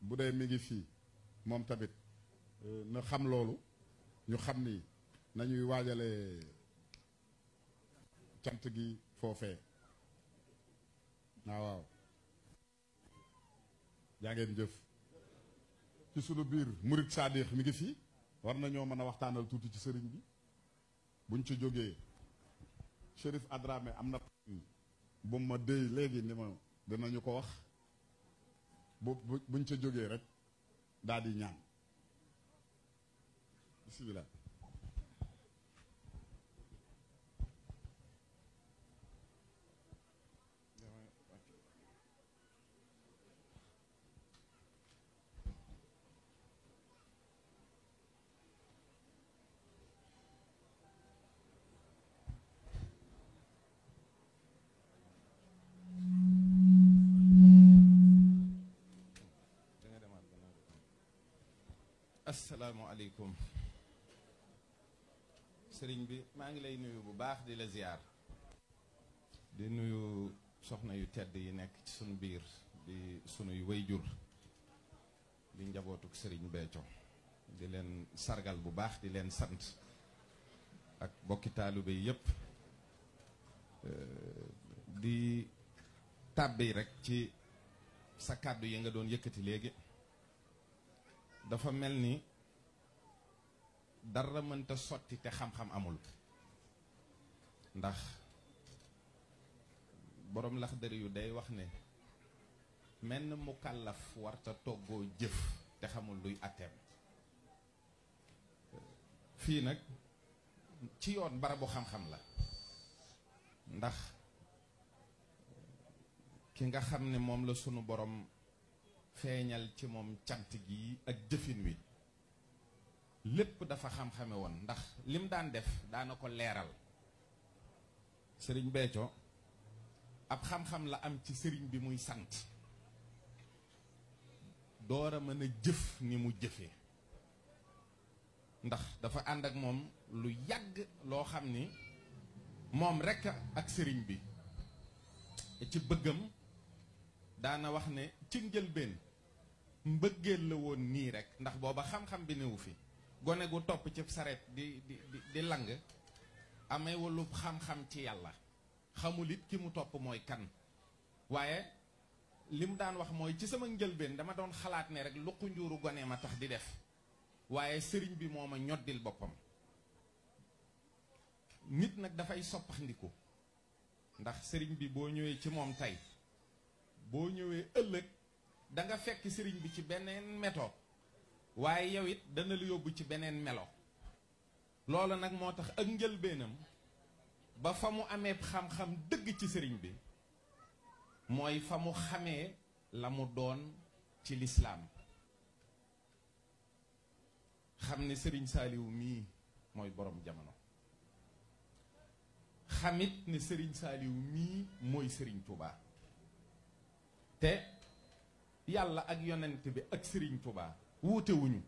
bu dee mi ngi fii moom tamit na xam loolu ñu xam ni nañuy waajale cant gi foofee waaw jaa ngeen jëf. ci sunu biir murit Saadix mi ngi fii war nañoo mën a waxtaanal tuuti ci sëriñ bi buñ ci jógee Chérif Adramé am na bu ma déy léegi ni ma dinañu ko wax buñ ca jógee rek daal di ñaan bismillah. asalaamaaleykum sëriñ bi maa ngi lay nuyu bu baax di la ziar di nuyu soxna yu tedd yi nekk ci sunu biir di sunuy wayjur di njabootuk sëriñ Béthio di leen sargal bu baax di leen sant ak bokki taalibe yépp di tàbbi rek ci sa kàddu yi nga doon yëkkati léegi dafa mel ni dara mënta sotti te xam-xam amul ndax boroom Laxdari yu day wax ne menn mukallaf warta toggoo jëf te xamul luy atteem fii nag ci yoon barabu xam-xam la ndax ki nga xam ne moom la sunu borom feeñal ci moom cant gi ak jëfin wi lépp dafa xam-xame woon ndax lim daan def daana ko leeral sëriñ Béthio ab xam-xam la am ci sëriñ bi muy sant door a mën a jëf ni mu jëfee ndax dafa ànd ak moom lu yàgg loo xam ni moom rekk ak sëriñ bi ci bëggam daana wax ne ci njëlbéen mbëggeel la woon nii rek ndax booba xam-xam bi newu fi gone gu topp ci saret di lang amee walu xam-xam ci yàlla xamul it ki mu topp mooy kan waaye li mu daan wax mooy ci sama njëlbéen dama doon xalaat ne rek luqu njuuru gone ma tax di def waaye sëriñ bi moo ma ñoddil boppam nit nag dafay soppaxndiku ndax sëriñ bi boo ñëwee ci moom tey boo ñëwee ëllëg da nga fekk sëriñ bi ci beneen méthode waaye yow it dana la yóbbu ci beneen melo loolu nag moo tax ak njëlbeenam ba fa mu amee xam-xam dëgg ci sëriñ bi mooy fa mu xamee la mu doon ci lislaam xam ne sëriñ Saaliwu mii mooy borom jamono xamit ne sëriñ Saaliwu mii mooy sëriñ Tuubaa te yàlla ak yonent bi ak sëriñ Tuubaa wuute wuñu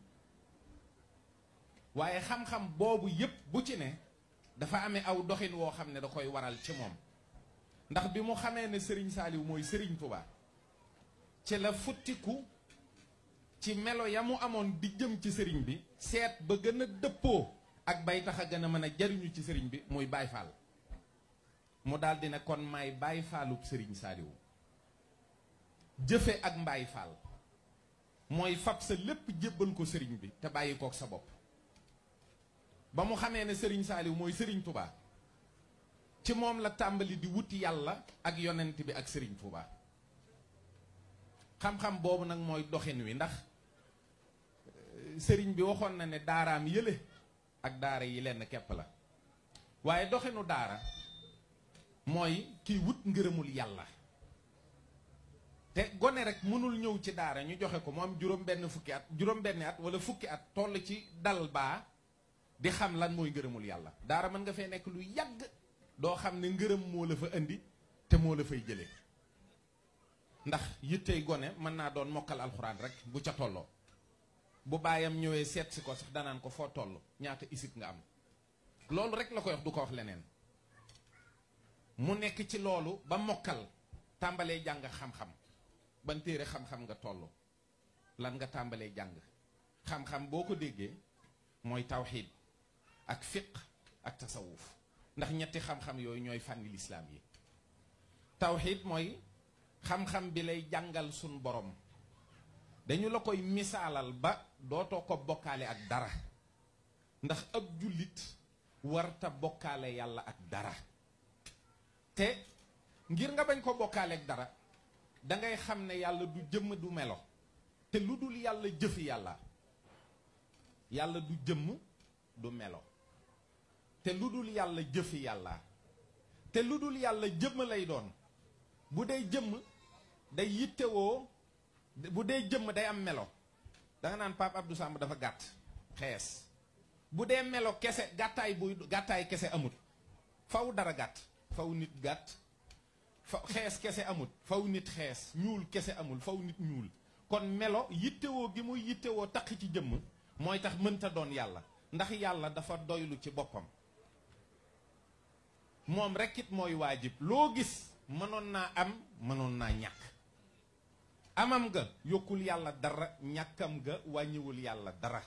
waaye xam-xam boobu yépp bu ci ne dafa amee aw doxin woo xam ne da koy waral ci moom ndax bi mu xamee ne sëriñ Saaliw mooy sëriñ Tuubaa ci la futtiku ci melo ya mu amoon di jëm ci sëriñ bi seet ba gën a dëppoo ak bay tax a gën a mën a jariñu ci sëriñ bi muy Baay Faal mu daldi ne kon may Baay Faalub sëriñ Saaliw jëfe ak Mbaay Faal mooy fab sa lépp jébbal ko sëriñ bi te bàyyi kook sa bopp ba mu xamee ne sëriñ Saaliw mooy sëriñ Tuubaa ci moom la tàmbali di wuti yàlla ak yonent bi ak sëriñ Tuubaa xam-xam boobu nag mooy doxin wi ndax sëriñ bi waxoon na ne daaraam yële ak daara yi lenn kepp la waaye doxinu daara mooy kiy wut ngërëmul yàlla te gone rek mënul ñëw ci daara ñu joxe ko mu am juróom-benni at wala fukki at toll ci dal baa di xam lan mooy ngërëmul yàlla daara mën nga fee nekk lu yàgg doo xam ne ngërëm moo la fa indi te moo la fay jëlee ndax yittey gone mën naa doon mokkal alxuraan rek bu ca tolloo bu baayam ñëwee seet si ko sax danaan ko foo toll ñaata isib nga am loolu rek la koy wax du ko wax leneen mu nekk ci loolu ba mokkal tàmbalee jàng xam-xam ban téere xam-xam nga toll lan nga tàmbalee jàng xam-xam boo ko déggee mooy tawxiid ak fiq ak tasawuf ndax ñetti xam-xam yooyu ñooy fànni lislaam yi. tawxiid mooy xam-xam bi lay jàngal sun borom dañu la koy misaalal ba dootoo ko bokkaale ak dara ndax ab jullit warta bokkaale yàlla ak dara te ngir nga bañ ko bokkaale ak dara dangay xam ne yàlla du jëmm du melo te lu dul yàlla jëfi yàlla yàlla du jëmm du melo te lu dul yàlla jëfi yàlla te lu dul yàlla jëmm lay doon bu dee jëmm day yittewoo bu dee jëmm day am melo danga naan Pape Abdou Samb dafa gàtt xees bu dee melo kese gàttaay kese amut faw dara gàtt faw nit gàtt xees kese amut faw nit xees ñuul kese amul faw nit ñuul kon melo yittewoo gi muy yittewoo taq ci jëmm mooy tax mënta doon yàlla ndax yàlla dafa doylu ci boppam moom rekk it mooy waajib loo gis mënoon naa am mënoon naa ñàkk amam nga yokkul yàlla dara ñàkkam nga wàññiwul yàlla dara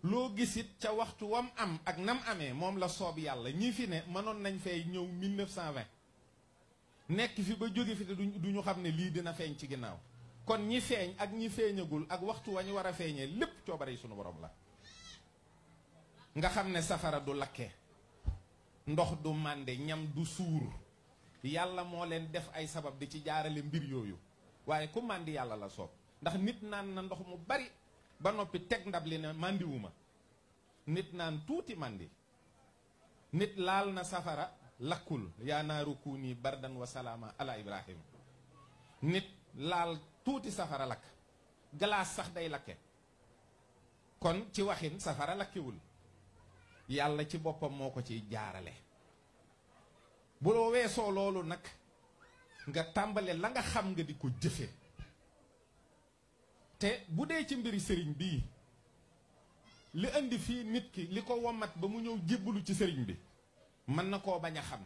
loo gisit ca waxtu wam am ak nam amee moom la soob yàlla ñi fi ne mënoon nañ fay ñëw 1920 nekk fi ba jóge fi te duñu xam ne lii dina feeñ ci ginnaaw kon ñi feeñ ak ñi feeñagul ak waxtu wa ñu war a feeñee lépp coobare yi sunu borom la nga xam ne safara du lakke ndox du mànde ñam du suur yàlla moo leen def ay sabab di ci jaarale mbir yooyu waaye ku màndi yàlla la soob ndax nit naan na ndox mu bari ba noppi teg ndab li ne màndiwuma nit naan tuuti màndi nit laal na safara lakkul yaa naaru kuuni bardan wa salaama ala ibrahim nit laal tuuti safara lakk galaas sax day lakke kon ci waxin safara lakkewul yàlla ci boppam moo ko ciy jaarale bu loo weesoo loolu nag nga tàmbale la nga xam nga di ko jëfe te bu dee ci mbiri sëriñ bii li indi fii nit ki li ko womat ba mu ñëw jébbalu ci sëriñ bi mën na koo bañ a xam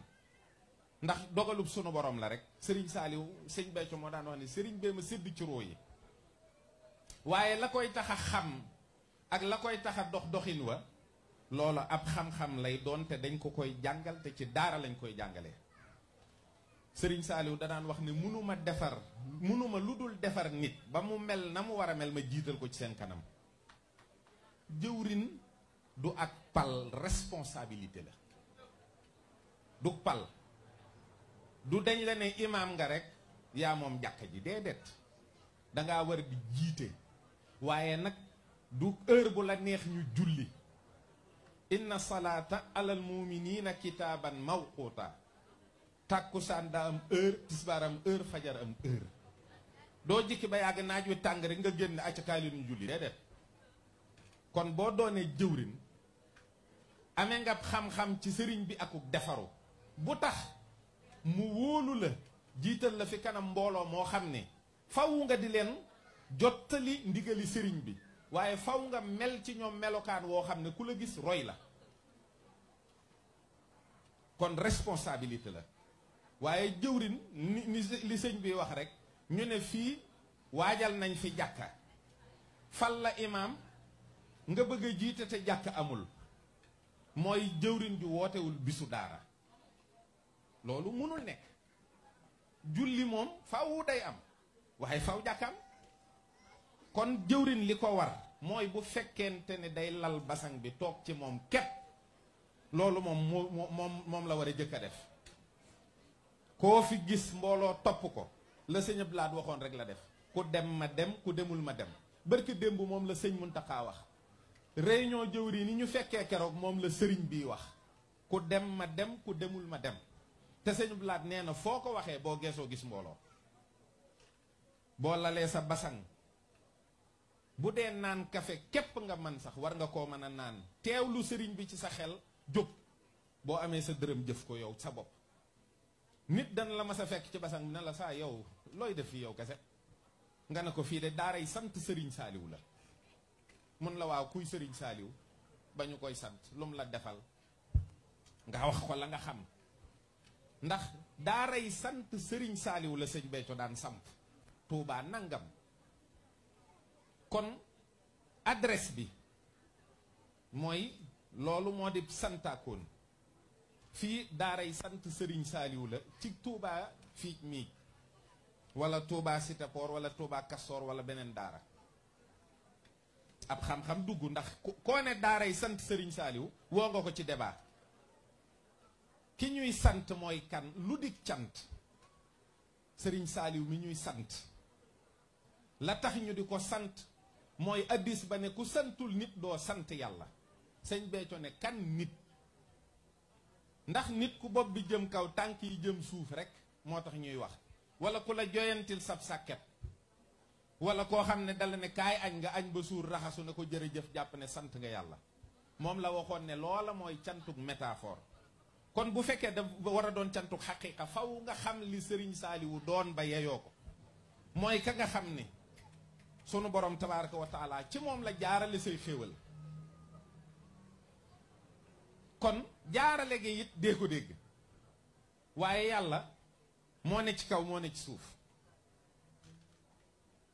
ndax dogalub sunu borom la rek sëriñ Saaliw sëñ Béthio moo daan wax ne sëriñ bee ma sédd ci roo yi waaye la koy tax a xam ak la koy tax a dox doxin wa loolu ab xam-xam lay doon te dañ ko koy jàngal te ci daara lañ koy jàngalee sëriñ Saaliw da daan wax ne munuma lu dul defar nit ba mu mel na mu war a mel ma jiital ko ci seen kanam jëwrin du ak pal responsabilité la du pal du dañ la ne imaam nga rek yaa moom jàkka ji déedéet dangaa war di jiite waaye nag du heure bu la neex ñu julli inna salaata alal muminina kitaaban mawquta tàkkusaan daa am heure tisbaar am heure fajar am heure doo jikki ba yàgg naaj wi tàng rek nga génn acca kaay leen ñu julli déedéet kon boo doonee jëwrin amee nga xam-xam ci sëriñ bi akuk defaru bu tax mu wóolu la jiital la fi kanam mbooloo moo xam ne faw nga di leen jottali ndigali sëriñ bi waaye faw nga mel ci ñoom melokaan woo xam ne ku la gis roy la kon responsabilité la waaye jëwrin ni li sëñ bi wax rek ñu ne fii waajal nañ fi jàkka fal la imaam nga bëgg a jiite te jàkka amul mooy jëwrin ju wootewul bisu daara loolu mënul nekk julli moom faw day am waaye faw jàkkaam kon jëwrin li ko war mooy bu fekkente ne day lal basang bi toog ci moom képp loolu moom la war a jëkk a def koo fi gis mbooloo topp ko la sëñ Abdou Lahad waxoon rek la def ku dem ma dem ku demul ma dem barki démb moom la sëñ Muntaxa wax réunion jëwri ni ñu fekkee keroog moom la sëriñ bii wax ku dem ma dem ku demul ma dem te sëñ Abdou Lahad nee na foo ko waxee boo geesoo gis mbooloo boo lalee sa basang bu dee naan kafe képp nga man sax war nga koo mën a naan teewlu sëriñ bi ci sa xel jóg boo amee sa dërëm jëf ko yow sa bopp nit dana la mas a fekk ci basang bi ne la saa yow looy def fii yow kese nga ne ko fii de daaray sant sëriñ saaliw la mun la waaw kuy sëriñ saaliw ba ñu koy sant lu mu la defal nga wax ko la nga xam ndax daaray sant sëriñ saaliw la sëñ Béthio daan samp Tuubaa nangam kon adresse bi mooy loolu moo di santaakoon fii daaray sant Sëriñ Saaliw la ci Touba fii mii wala Touba Cité Port wala Touba Castor wala beneen daara ab xam-xam dugg ndax koo ne daaray sant Sëriñ Saaliw woo nga ko ci débat ki ñuy sant mooy kan lu di cant Sëriñ Saaliw mi ñuy sant la tax ñu di ko sant mooy addis ba ne ku santul nit doo sant yàlla sëñ Béthio ne kan nit ndax nit ku bopp bi jëm kaw tànk yi jëm suuf rek moo tax ñuy wax wala ku la joyantil sab sàkket wala koo xam ne dala ne kaay añ nga añ ba suur raxasu ne ko jërëjëf jàpp ne sant nga yàlla moom la waxoon ne loola mooy cantuk métaphore kon bu fekkee da war a doon cantuk xaqiiqa faw nga xam li Sëriñ Saaliwu doon ba yeyoo ko mooy ka nga xam ne sunu borom tabaaraka wa taala ci moom la jaarale say xéewal kon jaarale gi it dee ko dégg waaye yàlla moo ne ci kaw moo ne ci suuf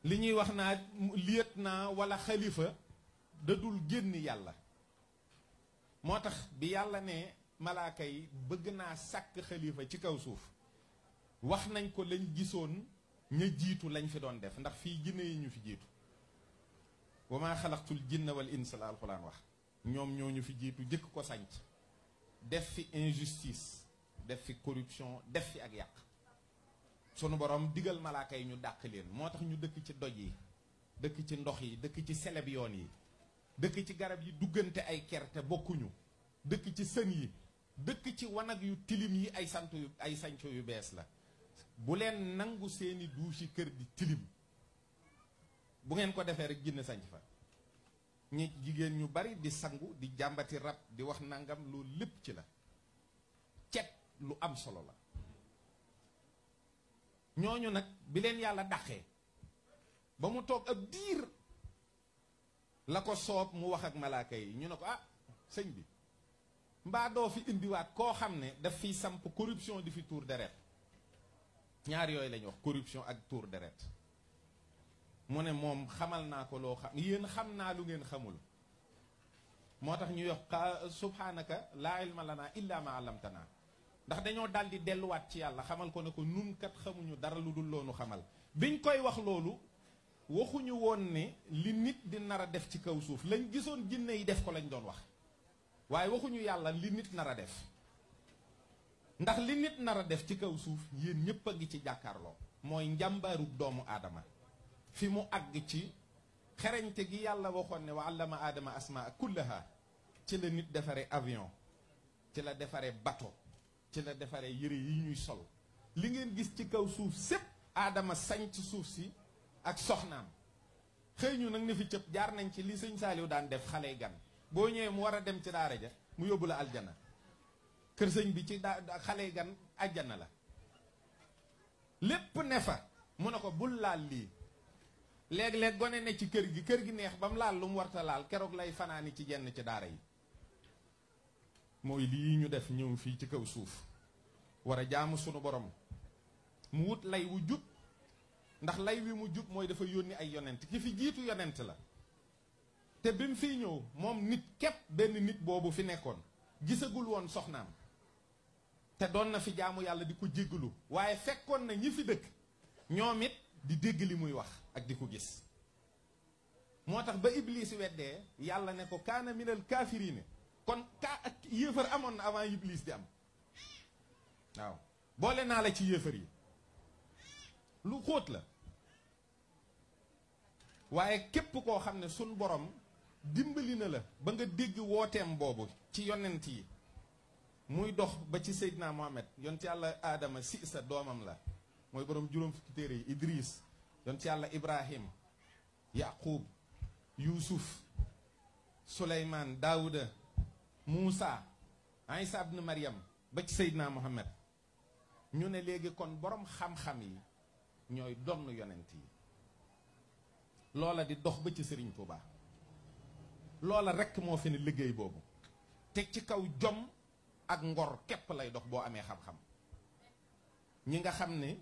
li ñuy wax naa liet naa wala xalifa da dul génn yàlla moo tax bi yàlla ne malaaka yi bëgg naa sàkk xalifa ci kaw suuf wax nañ ko lañ gisoon ña jiitu lañ fi doon def ndax fii jinne yi ñu fi jiitu wa maa xalaqtul jinna wal insa la alxuraan wax ñoom ñoo ñu fi jiitu jëkk ko sanc def fi injustice def fi corruption def fi ak yàq sunu borom digal malaaka yi ñu dàq leen moo tax ñu dëkk ci doj yi dëkk ci ndox yi dëkk ci seleb yoon yi dëkk ci garab yi duggante ay kerte bokkuñu dëkk ci sën yi dëkk ci wanag yu tilim yi ay sanco yu bees la bu leen nangu seeni douche kër di tilim bu ngeen ko defee rek jinne sanc fa ñi jigéen ñu bari di sangu di jàmbati rab di wax nangam loolu lépp ci la cet lu am solo la ñooñu nag bi leen yàlla dàqee ba mu toog ab diir la ko soob mu wax ak malaaka yi ñu ne ko sëñ bi mbaa doo fi indiwaat koo xam ne daf fiy samp corruption di fi tuur deret ñaar yooyu lañu wax corruption ak tuur deret mu ne moom xamal naa ko loo xam yéen xam naa lu ngeen xamul moo tax ñuy wax subhanaka laa ilma lana illa ma allamtana ndax dañoo daldi delluwaat ci yàlla xamal ko ne ko nun kat xamuñu dara lu dul loonu xamal biñ koy wax loolu waxuñu woon ne li nit di nar a def ci kaw suuf lañ gisoon jinne yi def ko lañ doon wax waaye waxuñu yàlla li nit nar a def ndax li nit nar a def ci kaw suuf yéen ñépp a ngi ci jàkkaarloo mooy njàmbaarug doomu aadama fi mu àgg ci xereñte gi yàlla waxoon ne wa allama aadama asmaa kullaha ci la nit defaree avion ci la defaree bateau ci la defaree yëre yi ñuy sol li ngeen gis ci kaw suuf sépp aadama sañ ci suuf si ak soxnaam xëy ñu nag ne fi cëpp jaar nañ ci li sëñ Saaliw daan def xale gan boo ñëwee mu war a dem ci daara ja mu yóbbu la aljana kër sëñ bi ci xale gan aljana la lépp ne fa mu ne ko bul laal lii léeg-léeg gone ne ci kër gi neex ba mu laal lu mu warta laal keroog lay fanaani ci jenn ci daara yi mooy lii ñu def ñëw fii ci kaw suuf war a jaamu sunu borom mu wut lay wu jub ndax lay wi mu jub mooy dafa yónni ay yonent ki fi jiitu yonent la te bi mu fiy ñëw moom nit képp benn nit boobu fi nekkoon gisagul woon soxnaam te doon na fi jaamu yàlla di ko jéggalu waaye fekkoon na ñi fi dëkk ñoom it di dégg li muy wax ak di ko gis moo tax ba Iblis weddee yàlla ne ko kaana minal kaafiriine kon ak yéefar amoon na avant Iblis di am waaw boole naa la ci yéefar yi lu xóot la waaye képp koo xam ne sun borom dimbali na la ba nga dégg wooteem boobu ci yonent yi muy dox ba ci Seydina Mohamed yonent yàlla Aadama si sa doomam la mooy borom juróom fukki téere yi Idris yonent yàlla Ibrahim Yaqub Yuusuf Suleymaan Daawuda Muusa Isa ibn Maryam ba ci Seydina Mohamed ñu ne léegi kon borom xam-xam yi ñooy donn yonent yi loola di dox ba ci Sëriñ Tuubaa loola rekk moo fi ne liggéey boobu teg ci kaw jom ak ngor képp lay dox boo amee xam-xam ñi nga xam ne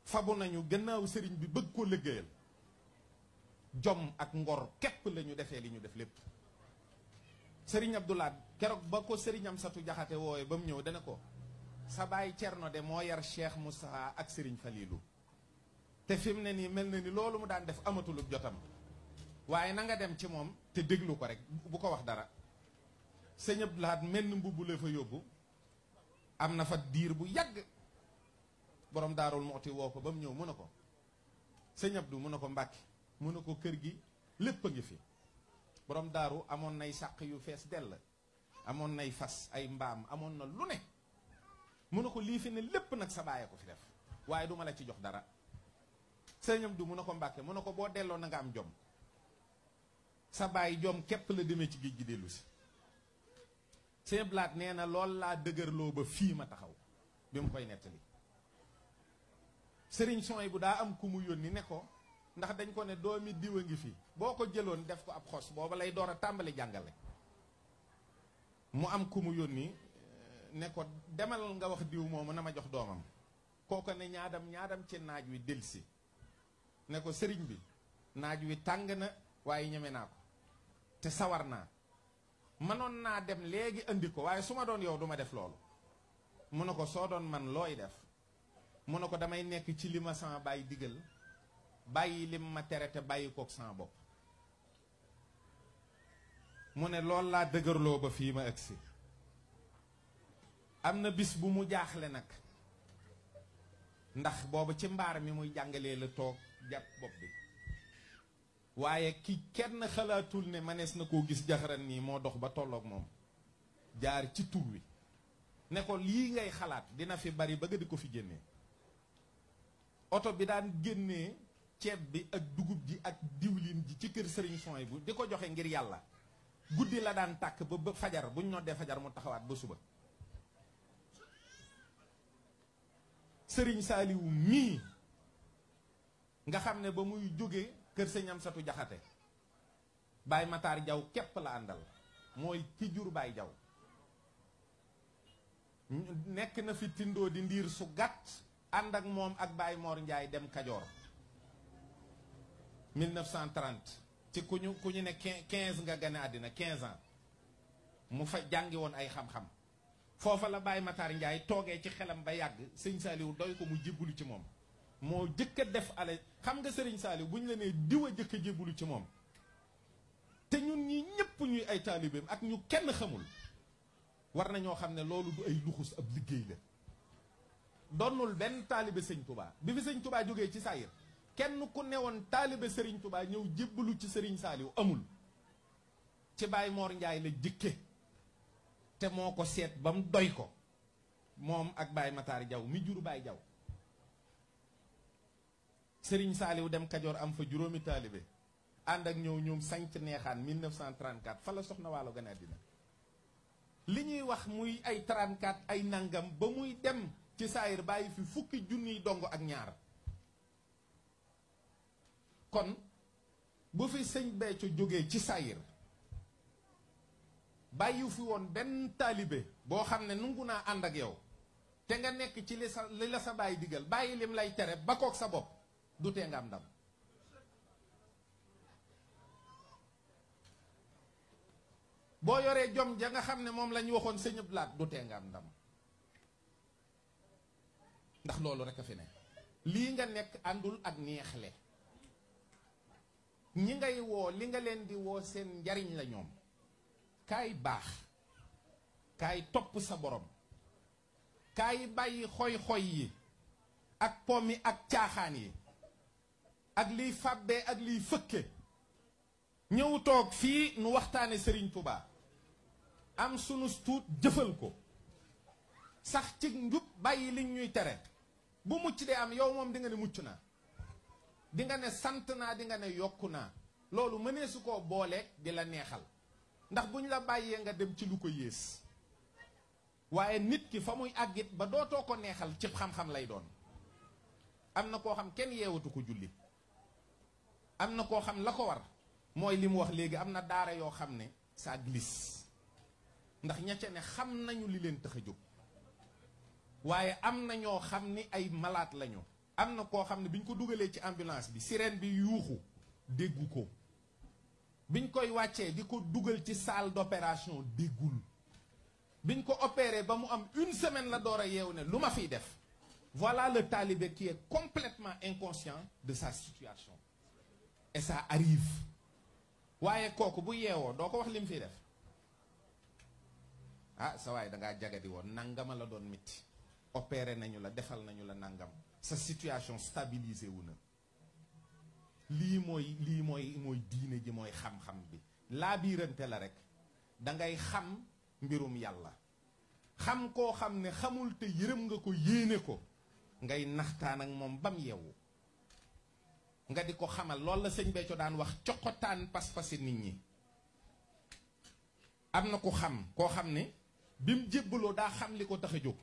fabu nañu gannaaw sëriñ bi bëgg koo liggéeyal jom ak ngor képp la ñu defee li ñu def lépp. Sëriñ Abdou Lahad keroog ba ko Sëriñ Amsatu Jaxate wooye ba mu ñëw dana ko sa baay Cerno de moo yar Cheikh Moustapha ak Sëriñ Falilu te fi mu ne nii mel na ni loolu mu daan def amatulub jotam waaye na nga dem ci moom te déglu ko rek bu ko wax dara. Sëñ Abdou Lahad menn mbubb la fa yóbbu am na fa diir bu yàgg borom Daarul Muxti woo ko ba mu ñëw mu ne ko sëñ Abdou mu ne ko Mbàkke mu ne ko kër gi lépp a ngi fi. borom daaru amoon nay sàq yu fees dell amoon nay fas ay mbaam amoon na lu ne mu ne ko lii fi ne lépp nag sa baay ko fi def waaye duma la ci jox dara. Sëñ Abdou mu ne ko Mbàkke mu ne ko boo delloo na nga am jom sa baay jom képp la demee ci géej gi dellu si. Sëñ Abdou Lahad nee na lool laa dëgërloo ba fii ma taxaw bi mu koy nettali. Sëriñ Soy bu daa am ku mu yónni ne ko ndax dañ ko ne doomi diw a ngi fi boo ko jëloon def ko ab xos booba lay door a tàmbali jàngale. mu am ku mu yónni ne ko demal nga wax diw moomu na ma jox doomam kooko ne ñaadam ci naaj wi delsi ne ko sëriñ bi naaj wi tàng na waaye ñeme naa ko te sawar naa mënoon naa dem léegi andi ko waaye su ma doon yow duma def loolu. mu ne ko soo doon man looy def mu ne ko damay nekk ci li ma sama bàyyi digal bàyyi lim ma tere te bàyyi kook sama bopp. mu ne loolu laa dëgërloo ba fii ma agsi. am na bis bu mu jaaxle nag ndax boobu ci mbaar mi muy jàngalee la toog jàpp bopp bi waaye ki kenn xalaatul ne manees na koo gis jaxaran nii moo dox ba tolloog moom jaar ci tur wi ne ko lii ngay xalaat dina fi bari ba nga di ko fi génnee. oto bi daan génnee ceeb bi ak dugub ji ak diwlin ji ci kër Sëriñ Soy bu di ko joxe ngir yàlla guddi la daan tàkk ba fajar buñ noddee fajar mu taxawaat ba suba. Sëriñ Saaliwu mii nga xam ne ba muy jóge kër Sëñ Amsatu Jaxate Baay Mataar Jaw képp la àndal mooy ki jur Baay Jaw nekk na fi tindoo di ndiir su gàtt ànd ak moom ak Baay Moor Njaay dem Kajoor 1930 ci ku ñu ne 15 nga gane àddina 15 ans mu fa jàngi woon ay xam-xam foofa la Baay Mataar Njaay toogee ci xelam ba yàgg Sëñ Saaliw doy ko mu jébbalu ci moom moo jëkk a def ale xam nga Sëriñ Saaliw bu ñu la nee diw a jëkk a jébbalu ci moom te ñun ñi ñëpp ñuy ay taalibeem ak ñu kenn xamul war na ñoo xam ne loolu du ay luxus ab liggéey la. donnul benn taalibe Sëñ Touba bi fi Sëñ Touba jógee ci saayir kenn ku newoon taalibe Sëriñ Touba ñëw jébbalu ci Sëriñ Saaliw amul. ci Baay Moor Njaay la jëkke te moo ko seet ba mu doy ko moom ak Baay Mataar Jaw mi juru Baay Jaw. Sëriñ Saaliw dem Kajoor am fa juróomi taalibe ànd ak ñoom sanc neexaan 1934 fa la soxna Waalo gane àddina. li ñuy wax muy ay 34 ay nangam ba muy dem ci saayir bàyyi fi fukki junniy dongo ak ñaar. kon bu fi sëñ Béthio jógee ci saayir bàyyi fi woon benn taalibe boo xam ne nungu naa ànd ak yow te nga nekk ci li la sa bàyyi digal bàyyi lim lay tere ba kook sa bopp du tee nga am ndam. boo yoree jom ja nga xam ne moom la ñu waxoon Sëñ Abdou Lahad du tee nga am ndam ndax loolu rek a fi ne. lii nga nekk àndul ak neexle ñi ngay woo li nga leen di woo seen njariñ la ñoom. kaay baax kaay topp sa borom kaay bàyyi xoy-xoy yi ak pomi ak caaxaan yi ak liy fàbbee ak liy fëkke ñëw toog fii nu waxtaane Sëriñ Tuubaa am sunu tuut jëfal ko sax ci njub bàyyi liñ ñuy tere bu mucc de am yow moom di nga ne mucc naa di nga ne sant naa di nga ne yokku naa loolu mënee su koo booleeg di la neexal ndax bu ñu la bàyyee nga dem ci lu ko yées waaye nit ki fa muy àggit ba dootoo ko neexal ci xam-xam lay doon. am na koo xam kenn yeewatu ko julli am na koo xam la ko war mooy li mu wax léegi am na daara yoo xam ne ça glisse ndax ña ca ne xam nañu li leen tax a jóg waaye am na ñoo xam ni ay malaat lañu. am na koo xam ne bi ñu ko dugalee ci ambulance bi sirène bi yuuxu déggu ko. biñ koy wàccee di ko dugal ci salle d'opération déggul. biñ ko opéré ba mu am une semaine la door a yeewu ne lu ma fiy def. Voilà le talibé qui est complètement inconscient de sa situation. Et ça arrive. waaye kooku bu yeewoo doo ko wax li mu fiy def. ah sa waay da ngaa jagadi woon nangama la doon mitti. opéré nañu la defal nañu la nangam. sa situation stabilisé wu na. lii mooy diine ji mooy xam-xam bi. laa biirante la rek. da ngay xam mbirum yàlla. xam koo xam ne xamul te yërëm nga ko yéene ko. ngay naxtaan ak moom bam yeewu. nga di ko xamal loolu la sëñ Béthio daan wax coqotaan pas-pasi nit ñi. am na ku xam koo xam ne bi mu jébbaloo daa xam li ko tax a jóg.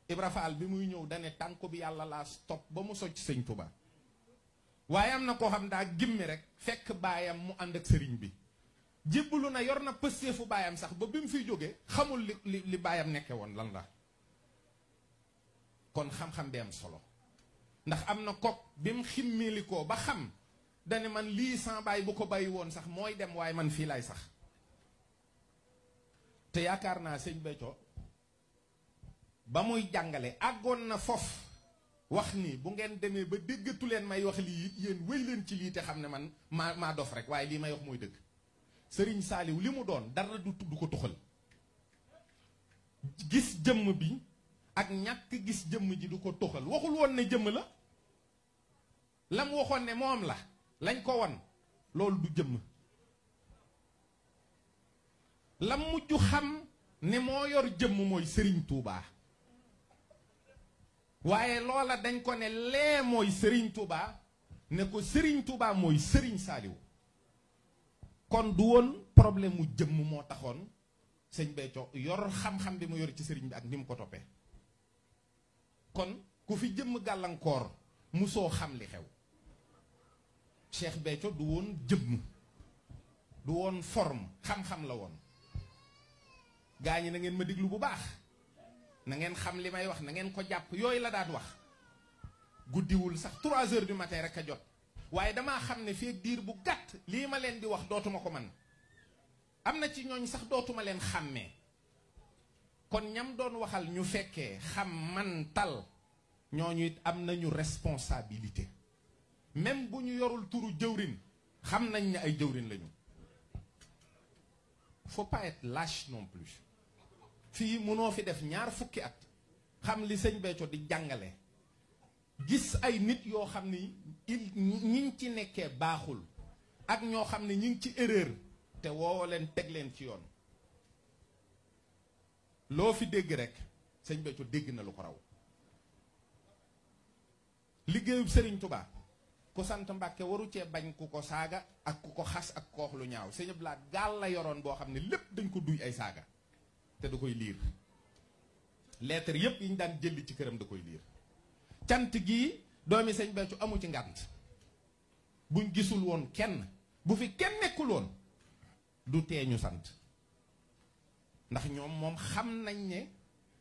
Ibra Faal bi muy ñëw dane tànku bi yàlla laa stop ba mu socc sëñ Tuba. waaye am na koo xam daa gimmi rek fekk baayam mu ànd ak sëriñ bi. jébbalu na yor na pësteefu baayam sax ba bi mu fiy jógee xamul li baayam nekke woon lan la. kon xam-xam bi am solo. ndax am na kook bi mu ximmilikoo ba xam dane man lii sans baay bu ko bàyyi woon sax mooy dem waaye man fii laay sax. te yaakaar naa sëñ Béthio ba muy jàngale àggoon na foofu wax ni bu ngeen demee ba déggatu leen may wax lii it yéen wéy leen ci lii te xam ne man maa dof rek waaye lii may wax mooy dëgg. Sëriñ Saaliw li mu doon dara du ko tuxal. gis jëmm bi ak ñàkk gis jëmm ji du ko tuxal waxul woon ne jëmm la. lam waxoon ne moom la lañ ko won loolu du jëmm. lam mujj xam ne moo yor jëmm mooy Sëriñ Tuubaa. waaye loola dañ ko ne lee mooy Sëriñ Tuubaa ne ko Sëriñ Tuubaa mooy Sëriñ Saaliw. kon du woon problème mu jëmm moo taxoon sëñ Béthio yor xam-xam bi mu yor ci sëriñ bi ak ni mu ko toppee. kon ku fi jëmm gàllankoor musoo xam li xew. Cheikh Béthio du woon jëmm du woon forme xam-xam la woon. gaa ñi na ngeen ma diglu bu baax na ngeen xam li may wax na ngeen ko jàpp yooyu la daan wax. guddiwul sax 3 heures du matin rek a jot. waaye damaa xam ne fii diir bu gàtt lii ma leen di wax dootuma ko man am na ci ñooñ sax dootuma leen xàmmee. kon ñam doon waxal ñu fekkee xam man tal ñooñu it am nañu responsabilité. même bu ñu yorul turu jëwrin xam nañ ne ay jëwrin lañu. faut pas être lâche non plus. fii mënoo fi def 20 at xam li sëñ Béthio di jàngale. gis ay nit yoo xam ni ñi ngi ci nekkee baaxul ak ñoo xam ne ñi ngi ci erreur te woo leen teg leen ci yoon. loo fi dégg rek sëñ Béthio dégg na lu ko raw. liggéeyub Sëriñ Tuubaa ku sant Mbàkke waru cee bañ ku ko saaga ak ku ko xas ak koox lu ñaaw. sëñ Abdu Lahat gaal la yoroon boo xam ne lépp dañ ko duy ay saaga te da koy liir. lettre yépp yi ñu daan jëli ci këram da koy liir. cant gii doomi sëñ Béthio amu ci ngànt. buñ gisul woon kenn bu fi kenn nekkul woon du tee ñu sant. ndax ñoom moom xam nañ ne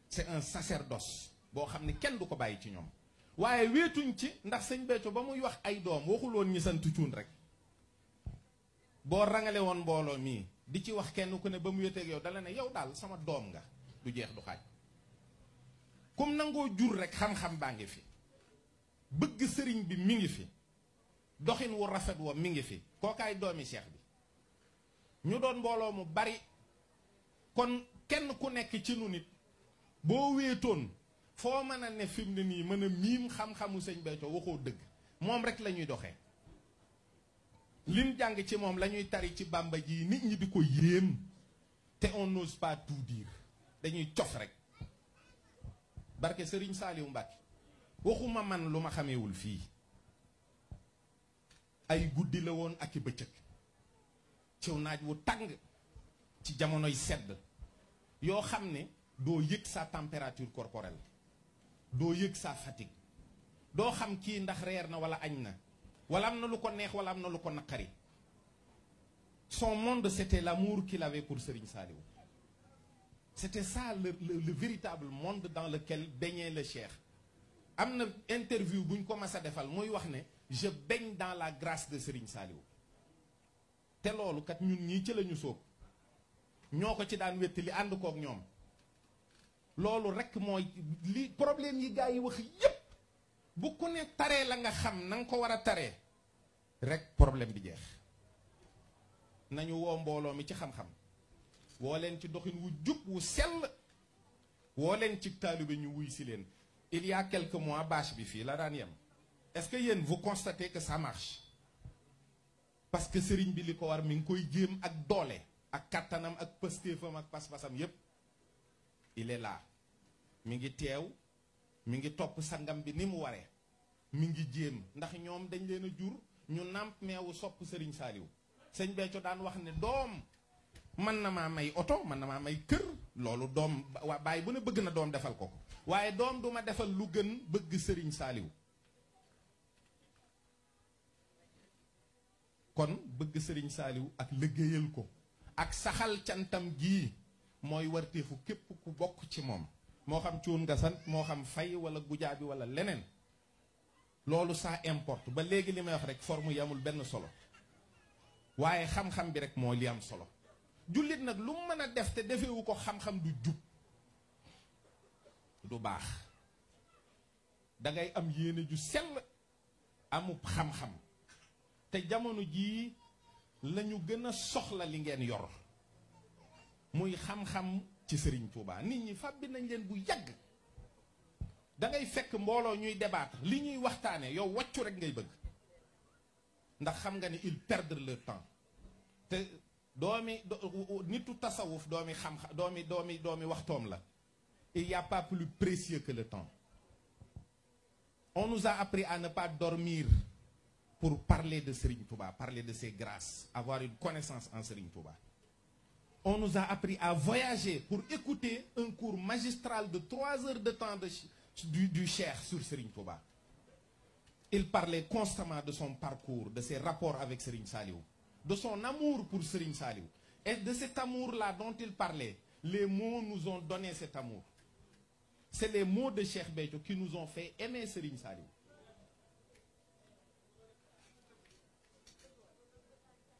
c'est un sacerdoce boo xam ne kenn du ko bàyyi ci ñoom. waaye wéetuñ ci ndax sëñ Béthio ba muy wax ay doom waxul woon ñi sant cuun rek. boo rangale woon mbooloo mii di ci wax kenn ku ne ba mu wéeteeg yow dala ne yow daal sama doom nga du jeex du xaaj. kum nangoo jur rek xam-xam baa ngi fi. bëgg sëriñ bi mi ngi fi. doxin wu rafet wa mi ngi fi. kookaay doomi Cheikh bi. ñu doon mbooloo mu bari. kon kenn ku nekk ci nu nit boo wéetoon foo mën a ne fi mu ne nii mën a miim xam-xamu sëñ Béthio waxoo dëgg. moom rek la ñuy doxee. lim jàng ci moom la ñuy tari ci Bàmba ji nit ñi di ko yéem. te on n'ose pas tout dire. dañuy cof rek. barke Sëriñ Saaliw Mbàkke waxuma man lu ma xamewul fii. ay guddi la woon ak i bëccëg. ciw naaj wu tàng. ci jamonoy sedd. yoo xam ne doo yëg sa température corporelle. doo yëg sa fatigue. doo xam kii ndax reer na wala añ na. wala am na lu ko neex wala am na lu ko naqari. son monde c'était l'amour qu'il avait pour Serigne Saliou. C'était ça le véritable monde dans lequel baignait le cheikh. am na interview bu ñu ko mas a defal muy wax ne je baigne dans la grâce de Serigne Saliou te loolu kat ñun ñii ci la ñu sóob ñoo ko ci daan wetti li ànd kook ñoom loolu rek mooy li problème yi gaa yi wax yépp bu ku ne taree la nga xam na nga ko war a taree rek problème bi jeex nañu woo mbooloo mi ci xam-xam woo leen ci doxin wu jub wu sell woo leen ci taalibe ñu wuy si leen. Il y a quelques mois bâche bi fii la daan yem est-ce que yéen vous constatez que ça marche parce que sëriñ bi li ko war mi ngi koy jéem ak doole ak kattanam ak pëstéefam ak pas-pasam yépp il est là mi ngi teew mi ngi topp sangam bi ni mu waree mi ngi jéem ndax ñoom dañ leen a jur ñu nàmp meewu sopp sëriñ Saliou sëñ Béthio daan wax ne doom mën na maa may oto mën na maa may kër loolu doom waa bàyyi bu ne bëgg na doom defal ko waaye doom du ma defal lu gën bëgg sëriñ Saliou kon bëgg sëriñ Saliou ak liggéeyal ko ak saxal cantam gii mooy warteefu képp ku bokk ci moom moo xam cuun nga sant moo xam fay wala gujaa bi wala leneen loolu ça importe ba léegi li may wax rek forme yi amul benn solo waaye xam-xam bi rek moo li am solo jullit nag lu mu mën a def te defewu ko xam-xam du jub du baax dangay am yéene ju sell amub xam-xam te jamono jii lañu gën a soxla li ngeen yor muy xam-xam ci Serigne Touba nit ñi fàbbi nañ leen bu yàgg dangay fekk mbooloo ñuy débattre li ñuy waxtaane yow wàccu rek ngay bëgg ndax xam nga ni ils perdent leur temps te doomi nitu tasawuf doomi xam-xam doomi waxtoom la il y a pas plus précieux que le temps on nous a appris à ne pas dormir pour parler de Serigne Touba parler de ses grâces avoir une connaissance en Serigne Touba on nous a appris à voyager pour écouter un cours magistral de 3 heures de temps du cheikh sur Serigne Touba il parlait constamment de son parcours de ses rapports avec Serigne Saliou de son amour pour Serigne Saliou et de cet amour-là dont il parlait les mots nous ont donné cet amour c'est les mots de Cheikh Béthio qui nous ont fait aimer Serigne Saliou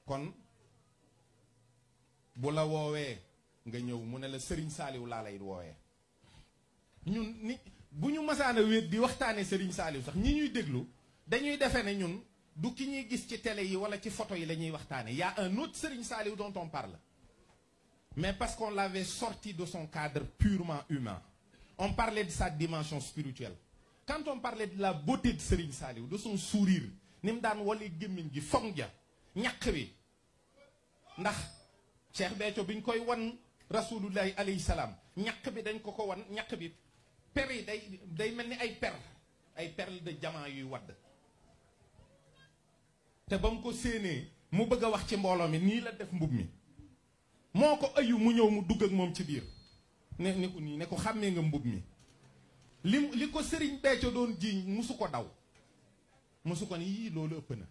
kon bu la woowee nga ñëw mu ne la Serigne Saliou laa lay woowee ñun ni bu ñu masaan a wéet di waxtaane Serigne Saliou sax ñi ñuy déglu dañuy defe ne ñun du ki ñuy gis ci télé yi wala ci photo yi la ñuy waxtaane y a un autre Serigne Saliou dont on parle mais parce qu'on l'avait sorti de son cadre purement humain on parlait de sa dimension spirituelle quand on parlait de la beauté de Serigne Saliou de son sourire ni mu daan wali gémmiñ gi foŋ ja ñaq wi ndax Cheikh Béthio bi ñu koy wan rasulullahi alayhi salaam ñaq bi dañ ko wan ñaq bi per yi day mel ni ay perles de diamant yuy wadd te ba mu ko séenee mu bëgg a wax ci mbooloo mi nii la def mbub mi moo ko ayu mu ñëw mu dugg ak moom ci biir ne ko nii ne ko xàmmee nga mbub mi li ko Serigne Béthio doon jiiñ musu ko daw musu ko ni yii loolu ëpp na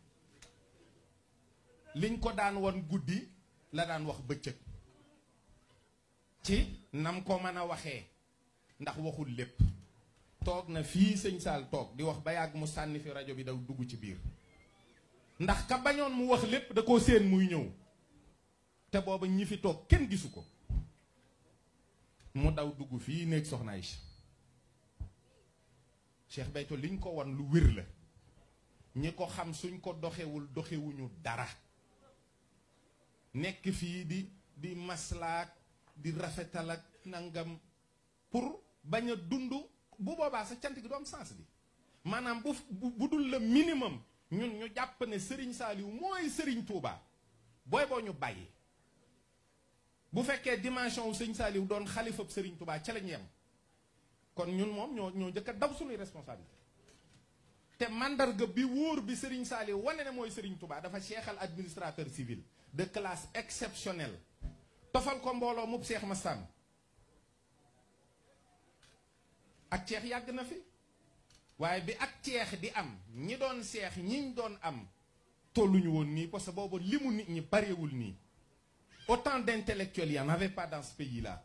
liñ ko daan wan guddi la daan wax bëccëg ci nam ko mën a waxee ndax waxul lépp toog na fii sëñ Saal toog di wax ba yàgg mu sànni fi rajo bi daw dugg ci biir ndax ka bañoon mu wax lépp da koo séen muy ñëw te booba ñi fi toog kenn gisu ko mu daw dugg fii néeg soxna Aïcha Cheikh Béthio liñ ko wan lu wér la ñi ko xam suñ ko doxewuñu dara nekk fii di maslaak di rafetal ak nangam pour bañ a dund bu boobaa sa cant gi du am sens bi maanaam bu dul le minimum ñun ñu jàpp ne Serigne Saliou mooy Serigne Touba booy boo ñu bàyyi bu fekkee dimension wu Serigne Saliou doon xalifab Serigne Touba ca lañ yem kon ñun moom ñoo njëkk a daw suñuy responsabilité te mandarga bi wóor bi Serigne Saliou wane ne mooy Serigne Touba dafa seexal administrateur civil de classe exceptionnelle tofal ko mbooloo mub Seex Masam ak ceex yàgg na fi waaye bi ak ceex di am ñi doon seex ñiñ doon am tolluñu woon nii parce que boobu limu nit ñi barewul nii autant d'intellectuels y en avait pas dans ce pays là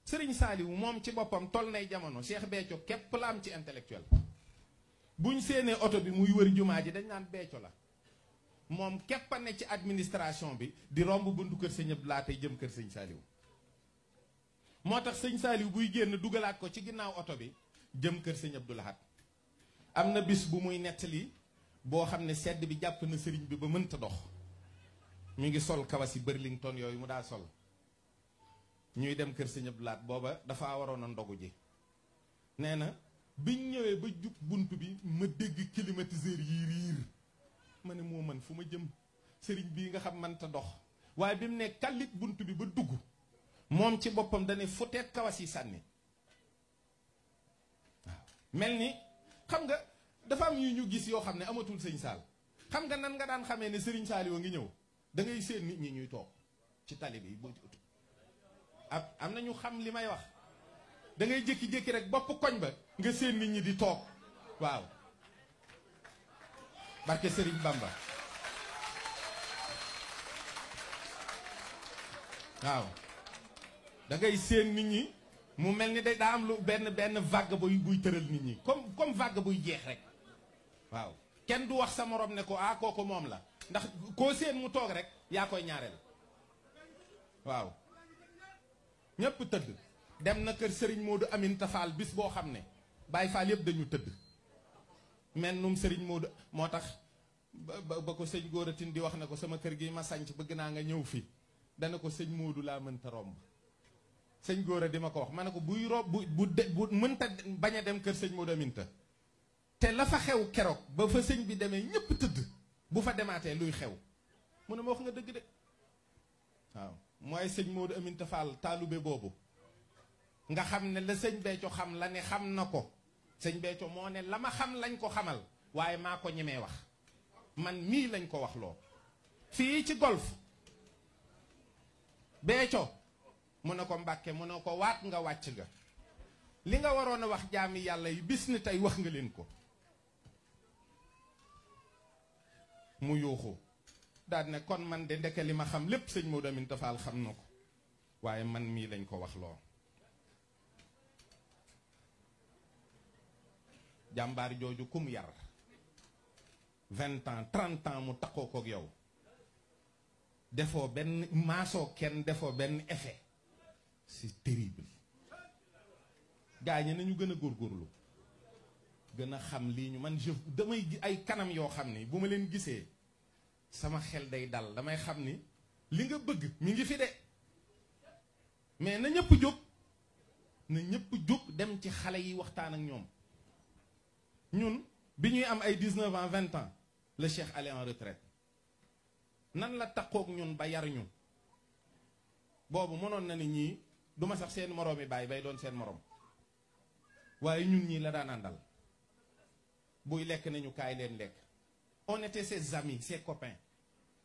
Serigne Saliou moom ci boppam toll nay jamono Cheikh Béthio képp la am ci intellectuel buñ séenee oto bi muy wër jumaa ji dañ naan Béthio la moom képp a ne ci administration bi di romb buntu kër sëñ Abdou Lahad tey jëm kër sëñ Saliou moo tax sëñ Saliou buy génn dugalaat ko ci ginnaaw oto bi jëm kër sëñ Abdou Lahad am na bis bu muy nettali boo xam ne sedd bi jàpp na sëriñ bi ba mënta dox mi ngi sol kawasi Burlington yooyu mu daa sol ñuy dem kër sëñ Abdou Lahad booba dafa waroon a ndogu ji nee na biñ ñëwee ba jub bunt bi ma dégg climatiseur yi riir ma ne moo man fu ma jëm sëriñ bii nga xam mënta dox waaye bi mu ne kàllit bunt bi ba dugg moom ci boppam dane futeet kawas yi sànni waaw mel ni xam nga dafa am yu ñu gis yoo xam ne amatul sëñ Saal xam nga nan nga daan xamee ne sëriñ Saal yoo ngi ñëw da ngay seen nit ñi ñuy toog ci tali bi am na ñu xam li may wax da ngay jékki-jékki rek bopp koñ ba nga seen nit ñi di toog waaw barke Sëriñ Bamba waaw da ngay seen nit ñi mu mel ni daa am lu benn vague buy tëral nit ñi comme vague buy jeex rek waaw kenn du wax sa morom ne ko ah kooku moom la ndax koo seen mu toog rek yaa koy ñaareel waaw ñépp tëdd dem na kër Serigne Modou Aminta Fall bis boo xam ne Baye Fall yëpp dañu tëdd men num Serigne Modou moo tax ba ko sëñ Góoratin di wax ne ko sama kër gi ma sanc bëgg naa nga ñëw fi dana ko sëñ Modou laa mënta romb sëñ Góora di ma ko wax ma ne ko buy rob bu mënta bañ a dem kër sëñ Modou Aminta te la fa xew keroog ba fa sëñ bi demee ñëpp tëdd bu fa demaatee luy xew mu ne ma wax nga dëgg de waaw mooy sëñ Modou Aminta Fall taalube boobu nga xam ne la sëñ Béthio xam la ne xam na ko sëñ Béthio moo ne la ma xam lañ ko xamal waaye maa ko ñemee wax man mii lañ ko wax loo fii ci golf Béthio mu ne ko Mbàkke mu ne ko waat nga wàcc nga li nga waroon a wax jaami yàlla yi bis ni tey wax nga leen ko mu yuuxu daal ne kon man de ndeke li ma xam lépp sëñ Modou Aminta Fall xam na ko waaye man mii lañ ko wax loo jàmbaar jooju kum yar 20 ans 30 ans mu takkoo kook yow defoo benn maasoo kenn defoo benn effet c'est terrible gaa ñi nañu gën a góorgóorlu gën a xam lii ñu man damay ay kanam yoo xam ni bu ma leen gisee sama xel day dal damay xam ni li nga bëgg mi ngi fi de mais na ñëpp jóg dem ci xale yi waxtaan ak ñoom ñun bi ñuy am ay 19 ans 20 ans le Cheikh allait en retraite nan la takkook ñun ba yar ñu boobu mënoon na ni ñii duma sax seen moroom yi bay doon seen moroom waaye ñun ñii la daan àndal buy lekk nañu kaay leen lekk on était ses amis ses copains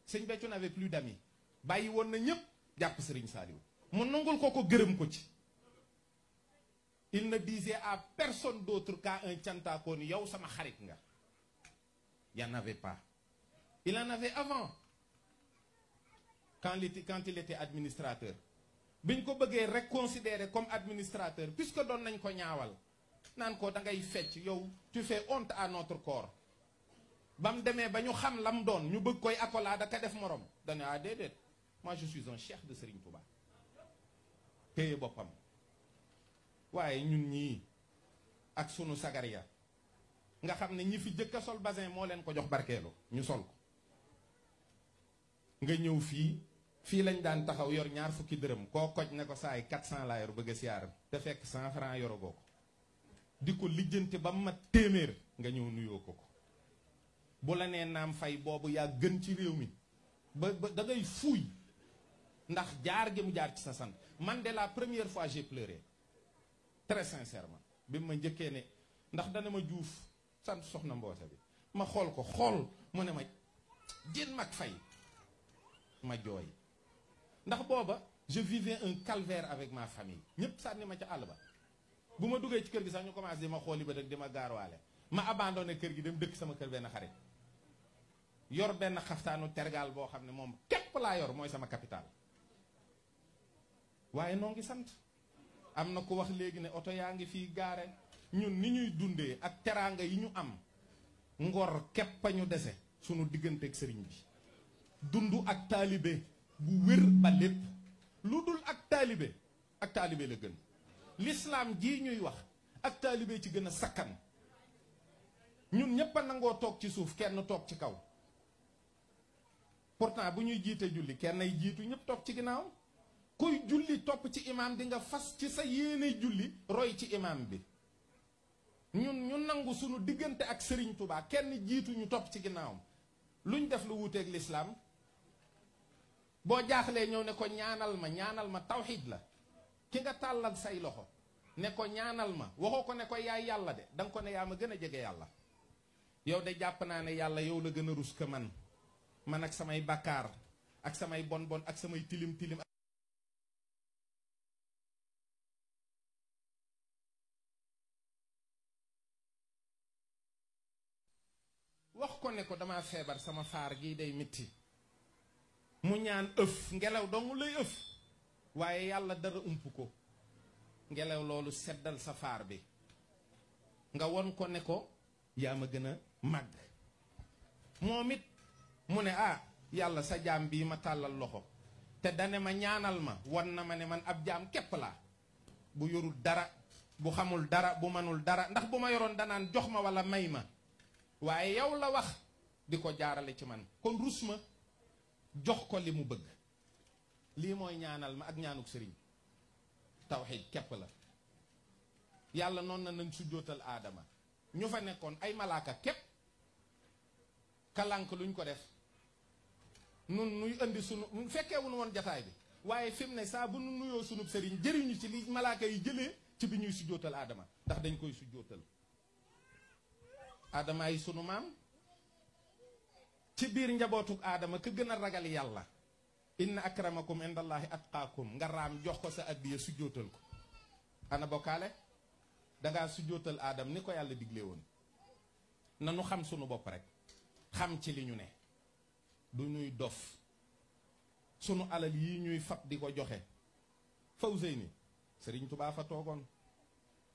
sëñ Béthio n'avait plus d'amis bàyyi woon na ñëpp jàpp Serigne Saliou mu nangul ko gërëm ko ci il ne disait à personne d'autre qu'à un cantakoon yow sama xarit nga y en avait pas il en avait avant quand il était administrateur biñ ko bëggee rek considérer comme administrateur puisque doon nañ ko ñaawal naan ko da ngay fecc yow tu fais honte à notre corps ba mu demee ba ñu xam lam doon ñu bëgg koy accolade aka def morom dane ah déedéet moi je suis un cheikh de Serigne Touba téye boppam waaye ñun ñii ak sunu sagar ya nga xam ne ñi fi jëkk a sol basin moo leen ko jox barkeelu ñu sol ko nga ñëw fii lañ daan taxaw yor ñaar fukki dërëm koo koj ne ko saay 400 laa yor bëgg a siyaar te fekk 100 francs yorogoo ko di ko lijjanti ba ma téeméer nga ñëw nuyoo ko bu la nee naam fay boobu yaa gën ci réew mi ba da ngay fuuy ndax jaar gi mu jaar ci sa sant man de la première fois j'ai pleuré très sincèrement bi ma njëkkee ne ndax dana ma juuf sant soxna mboose bi ma xool ko mu ne ma jën mag fay ma jooy ndax booba je vivais un calvaire avec ma famille ñëpp sànni ma ca àll ba bu ma duggee ci kër gi sax ñu commencé di ma xooli ba rek di ma gaarwaale ma abandonné kër gi dem dëkk sama kër benn xarit yor benn xaftaanu tergaal boo xam ne moom képp laa yor mooy sama capital waaye noo ngi sant am na ko wax léegi ne oto yaa ngi fii gaare ñun ni ñuy dundee ak teraanga yi ñu am ngor képp a ñu dese sunu diggante ak sëriñ bi dund ak taalibe bu wér ba lépp lu dul ak taalibe la gën lislaam jii ñuy wax ak taalibe ci gën a sakkan ñun ñépp a nangoo toog ci suuf kenn toog ci kaw pourtant bu ñuy jiite julli kenn ay jiitu ñépp toog ci ginnaaw kuy julli topp ci imaam di nga fas ci sa yéene julli roy ci imaam bi ñun ñu nangu sunu diggante ak Sëriñ Tuubaa kenn jiitu ñu topp ci ginnaawam luñ def lu wuuteeg lislaam boo jaaxlee ñëw ne ko ñaanal ma tawxiid la ki nga tàllal say loxo ne ko ñaanal ma waxoo ko ne ko yaay yàlla de danga ko ne yaa ma gën a jege yàlla yow de jàpp naa ne yàlla yow la gën a rus ka man ak samay bakkaar ak samay bon ak samay tilim wax ko ne ko dama feebar sama faar gi day metti mu ñaan ëf ngelaw dong lay ëf waaye yàlla dara ump ko ngelaw loolu seddal sa faar bi nga won ko ne ko yaa ma gën a màgg moom it mu ne yàlla sa jaam bii ma tàllal loxo te dane ma ñaanal ma won na ma ne man ab jaam képp laa bu yorul dara bu xamul dara bu manul dara ndax bu ma yoroon danaan jox ma walla may ma waaye yow la wax di ko jaarale ci man kon rus ma jox ko li mu bëgg lii mooy ñaanal ma ak ñaanuk sëriñ tawxiid képp la yàlla noonu na nañ sujjóotal aadama ñu fa nekkoon ay malaaka képp kalank luñ ko def nun nuy indi sunu fekkee wu nu woon jataay bi waaye fi mu ne saa bu nu nuyoo sunub sëriñ jëriñu ci li malaaka yi jëlee ci bi ñuy sujjóotal aadama ndax dañ koy sujjóotal aadama yi sunu maam ci biir njabootuk aadama ka gën a ragal yàlla inna akramakum indallahi atqaakum nga raam jox ko sa addiya sujjóotal ko ana bokkaale dangaa sujjóotal aadam ni ko yàlla digle woon nanu xam sunu bopp rek xam ci li ñu ne du ñuy dof sunu alal yi ñuy fab di ko joxe Fawzeyni Sëriñ Tubaa fa toogoon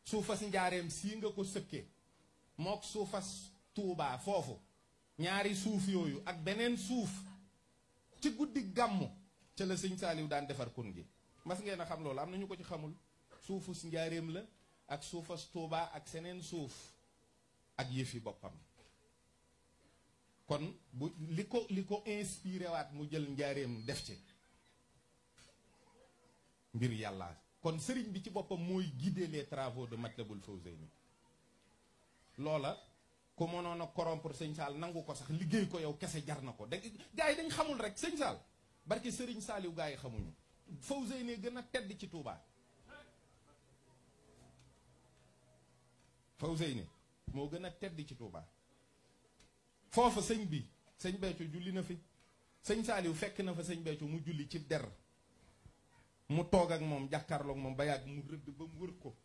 suufas njaareem sii nga ko sëkke mook suufas Tuubaa foofu ñaari suuf yooyu ak beneen suuf ci guddi gàmmu ca la sëñ Saaliw daan defar kun gi mas ngeen a xam loolu am na ñu ko ci xamul suufus njaareem la ak suufas Tuubaa ak seneen suuf ak yëfi boppam kon bu li ko inspiré waat mu jël njaareem def ci mbir yàlla kon sëriñ bi ci boppam mooy guider les travaux de Matlabul Fawzayni loola ku mënoon a corrompre sëñ Saal nangu ko sax liggéey ko yow kese jar na ko da gaa yi dañ xamul rek sëñ Saal barke sëriñ Saaliw gaa yi xamuñu Fawzayni gën a tedd ci Touba Fawzayni moo gën a tedd ci Touba foofa sëñ bi sëñ Béthio julli na fi sëñ Saaliw fekk na fa sëñ Béthio mu julli ci der mu toog ak moom jàkkaarloog moom ba yàgg mu rëdd ba mu wër ko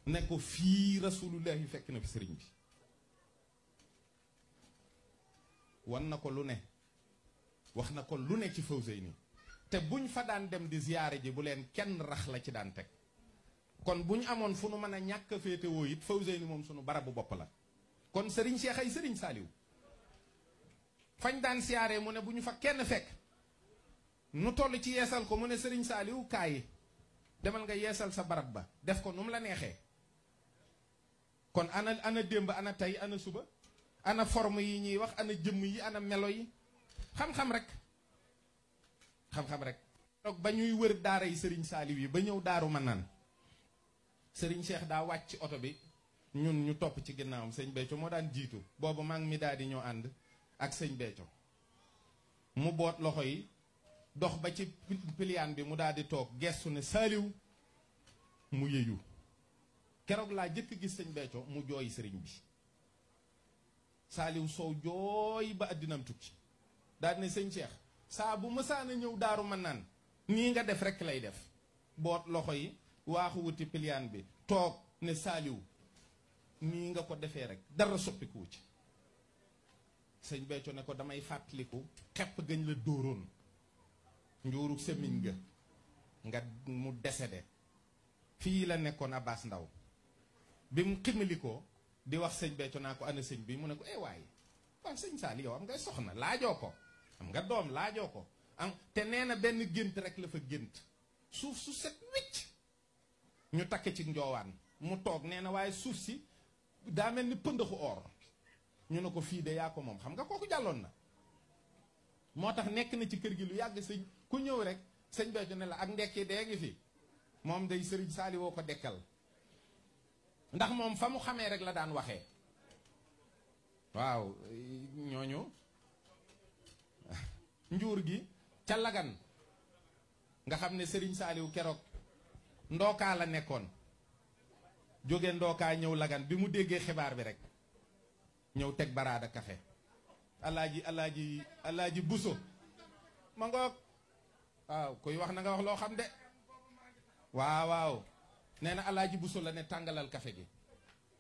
ne ko fii rasulullahi fekk na fi sëriñ bi wan na ko lu ne wax na ko lu ne ci Fawzayni te buñ fa daan dem di ziyaare ji bu leen kenn rax la ci daan teg kon buñ amoon fu nu mën a ñàkk a féetewoo it Fawzayni moom sunu barabu bopp la kon sëriñ Cheikh ay sëriñ Saaliw fañ daan siyaare mu ne bu ñu fa kenn fekk nu toll ci yeesal ko mu ne sëriñ Saaliw kaay demal nga yeesal sa barab ba def ko nu mu la neexee kon ana démb ana tey ana suba ana forme yi ñuy wax ana jëmm yi ana melo yi xam-xam rek donc ba ñuy wër daara yi sëriñ Saaliw yi ba ñëw Daaru Manaan sëriñ Cheikh daa wàcc ci oto bi ñun ñu topp ci ginnaawam sëñ Béthio moo daan jiitu boobu maa ngi mi daal di ñoo ànd ak sëñ Béthio mu boot loxo yi dox ba ci piliyaan bi mu daal di toog gestu ne Saaliw mu yëyu keroog laa jëkk gis sëñ Béthio mu jooy sëriñ bi Saaliw Sow jooy ba àddinam tukki daal ne sëñ Cheikh saa bu mësaan a ñëw Daaru Manaan nii nga def rekk lay def boot loxo yi waaxu wuti piliyaan bi toog ne Saaliw nii nga ko defee rek dara soppikuwu ci sëñ Béthio ne ko damay fàttaliku xepp gañ la dóoroon njuuru semiñ nga mu décédé fii la nekkoon Abbas Ndaw bi mu ximili ko di wax sëñ Béthio naa ko ana sëñ bi mu ne ko waaye waaw sëñ Saali yow am nga soxna laajoo ko am nga doom laajoo ko am te nee na benn gént rek la fa gént suuf su set wicc ñu takke ci njoowaan mu toog nee na waaye suuf si daa mel ni pëndaxu or ñu ne ko fii de yaa ko moom xam nga kooku jàlloon na moo tax nekk na ci kër gi lu yàgg sëñ ku ñëw rek sëñ Béthio ne la ak ndekki dee ngi fi moom day sëriñ Saali woo ko dekkal ndax moom fa mu xamee rek la daan waxee waaw ñooñu njuur gi ca Lagan nga xam ne sëriñ Saaliw keroog ndookaa la nekkoon jóge ndookaa ñëw Lagan bi mu déggee xibaar bi rek ñëw teg baraada kafe alaaji buso ma ngoog waaw kuy wax na nga wax loo xam de waaw nee na alaaji buso la ne tàngalal kafe gi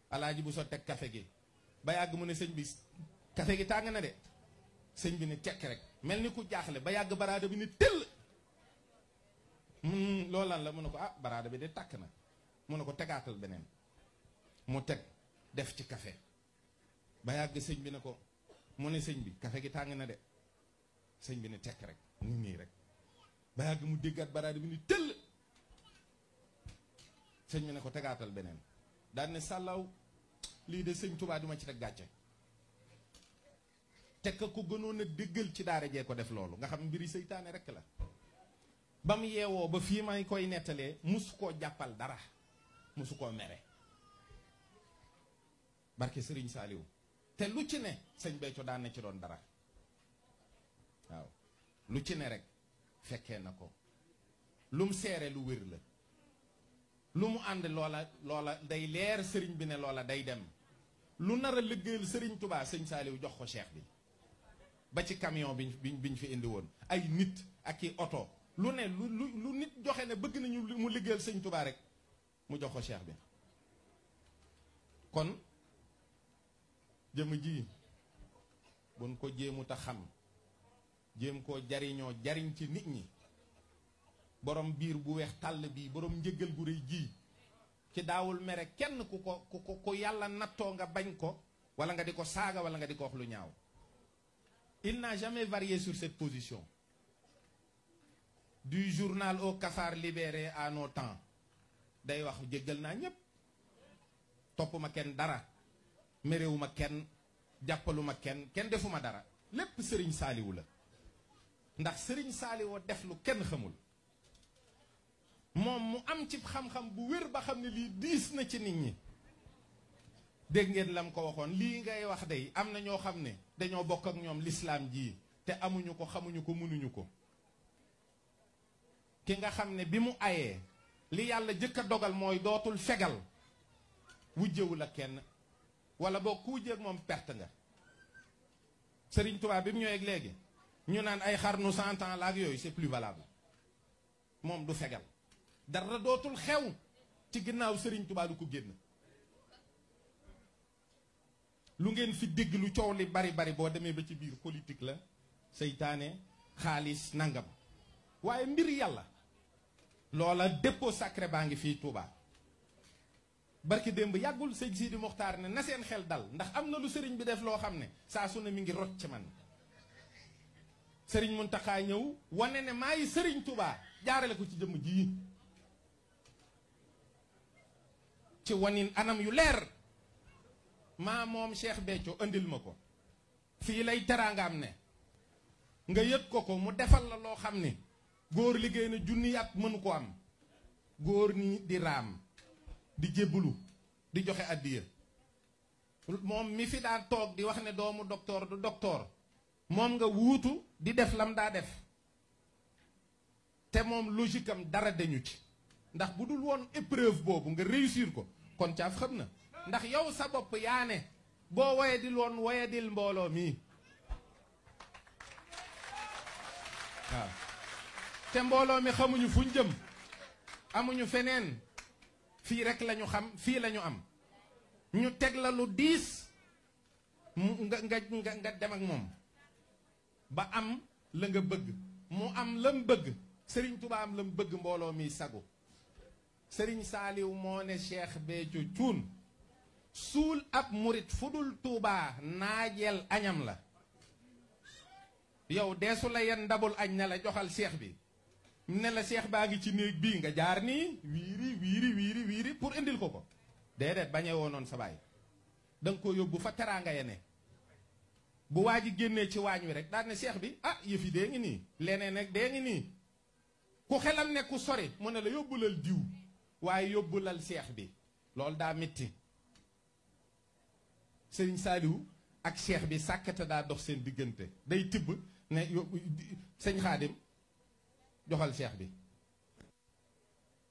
alaaji buso teg kafe gi ba yàgg mu ne sëñ bi kafe gi tàng na de sëñ bi ne tekk rek mel ni ku jaaxle ba yàgg baraada bi ne tëll loolu lan la mu ne ko baraada bi de tàkk na mu ne ko tegaatal beneen mu teg def ci kafe ba yàgg sëñ bi ne ko mu ne sëñ bi kafe gi tàng na de sëñ bi ne tekk rek nii rek ba yàgg mu déggaat baraada bi ni tëll sëñ bi ne ko tegaatal beneen daan ne sàllaw lii de sëñ Tuubaa duma ci teg gàcce teg ko gënoon a déggal ci daara jee ko def loolu nga xam mbiri seytaane rek la ba mu yeewoo ba fii may koy nettalee musu koo jàppal dara musu koo mere barke sëriñ Saaliw te lu ci ne sëñ Béthio daan na ci doon dara waaw lu ci ne rek fekkee na ko lu mu seere lu wér la lu mu ànd loola day leer sëriñ bi ne loola day dem lu nar a liggéeyal sëriñ Tubaa sëñ Saaliw jox ko cheikh bi ba ci camion biñ fi indi woon ay nit ak i oto lu ne lu nit joxe ne bëgg nañu mu liggéeyal sëñ Tubaa rek mu jox ko cheikh bi kon jëm ji buñ ko jéemut a xam jéem koo jariñoo jariñ ci nit ñi borom biir bu weex tàll bii borom njëggal gu rëy ji ci daawul mere kenn ku yàlla nattoo nga bañ ko wala nga di ko saaga wala nga di ko wax lu ñaaw il n'a jamais varié sur cette position du journal au cafard libéré à nos temps day wax jéggal naa ñépp topp ma kenn dara merewuma kenn jàppaluma kenn defuma dara lépp sëriñ Saaliwu la ndax sëriñ Saaliwu def lu kenn xamul moom mu am ci xam-xam bu wér ba xam ne lii diis na ci nit ñi dégg ngeen lam ko waxoon lii ngay wax day am na ñoo xam ne dañoo bokk ak ñoom lislaam ji te amuñu ko xamuñu ko mënuñu ko ki nga xam ne bi mu ayee li yàlla jëkk a dogal mooy dootul fegal wujjewul ak kenn wala boo ku wujjeeg moom perte nga Sëriñ Tuubaa bi mu ñëwee léegi ñu naan ay xarnu 100 ans la ak yooyu c'est plus valable moom du fegal dara dootul xew ci ginnaaw Sëriñ Tuubaa du ko génn lu ngeen fi dégg lu coow li bari boo demee ba ci biir politique la seytaane xaalis nangam waaye mbir yàlla loola dépôt sacré baa ngi fii Touba barki démb yàggul sëñ Sidi Mokhtar ne na seen xel dal ndax am na lu sëriñ bi def loo xam ne saa su ne mi ngi rot ci man sëriñ Muntaxa ñëw wane ne maay sëriñ Touba jaarale ko ci jëmm ji ci wanin anam yu leer maa moom Cheikh Béthio andil ma ko fii lay teraangaam ne nga yëg ko mu defal la loo xam ne góor liggéey na junni at mënu ko am góor ni di raam di jébbalu di joxe addiya moom mi fi daan toog di wax ne doomu docteur du docteur moom nga wuutu di def lam daa def te moom logique am dara dañu ci ndax bu dul woon épreuve boobu nga réussir ko kon caaf xam na ndax yow sa bopp yaa ne boo woyadil woon woyadil mbooloo mii waaw te mbooloo mi xamuñu fuñ jëm amuñu feneen fii rek lañu xam fii lañu am ñu teg la lu diis nga dem ak moom ba am la nga bëgg mu am lam bëgg Sëriñ Tuubaa am lam bëgg mbooloo mi sagu Sëriñ Saaliw moo ne Cheikh Béthio Thioune suul ab murit fu dul Tuubaa naajeel añam la. yow deesu la yen ndabul añ ne la joxal seex bi ne la seex baa ngi ci néeg bii nga jaar nii wiiri pour indil ko ko déedéet bañee woonoon sa baay da nga ko yóbbu fa teraanga ya ne bu waa ji génnee ci waañ wi rek daal ne seex bi ah yëfi dee ngi nii leneen nag dee ngi nii ku xelam ne ku sori mu ne la yóbbulal diw waaye yóbbulal seex bi loolu daa metti Sëriñ Saaliwu ak seex bi sàkkata daa dox seen diggante day tibb ne yóbbu sëñ Xaadim joxal seex bi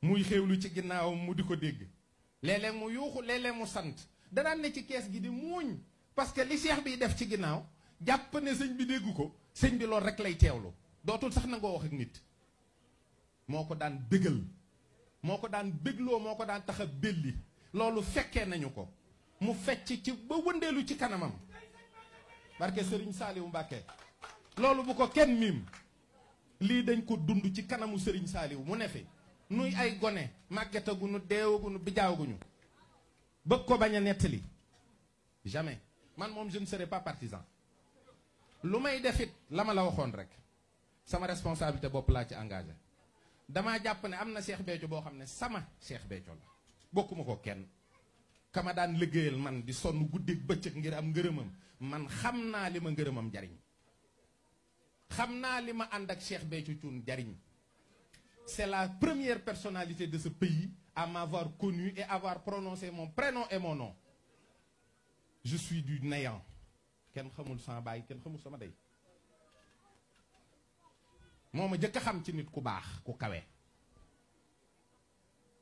muy xéwlu ci ginnaawam mu di ko dégg léeg-léeg mu yuuxu léeg-léeg mu sant danaan ne ci kees gi di muuñ parce que li seex bi def ci ginnaaw jàpp ne sëñ bi dégg ko sëñ bi loolu rek lay teewlu dootul sax nangoo wax ak nit moo ko daan bégal moo ko daan bégloo moo ko daan tax a belli loolu fekkee nañu ko mu fecc ci ba wëndeelu ci kanamam barke Sëriñ Saaliwu Mbàkke loolu bu ko kenn miim lii dañ ko dund ci kanamu Sëriñ Saaliwu mu ne fi nuy ay gone màggetaguñu deewaguñu bijaawaguñu bëgg ko bañ a nettali jamais man moom je ne serai pas partisan lu may defit la ma la waxoon rek sama responsabilité bopp laa ci engagé damaa jàpp ne am na Cheikh Béthio boo xam ne sama Cheikh Béthio la bokkuma ko kenn kama daan liggéeyal man di sonn guddeeg bëccëg ngir am ngërëmam man xam naa li ma ngërëmam jariñ xam naa li ma ànd ak Cheikh Béthio Thioune jariñ c'est la première personnalité de ce pays à m'avoir connu et avoir prononcé mon prénom et mon nom je suis du néant kenn xamul sama baay kenn xamul sama day moo ma jëkk a xam ci nit ku baax ku kawe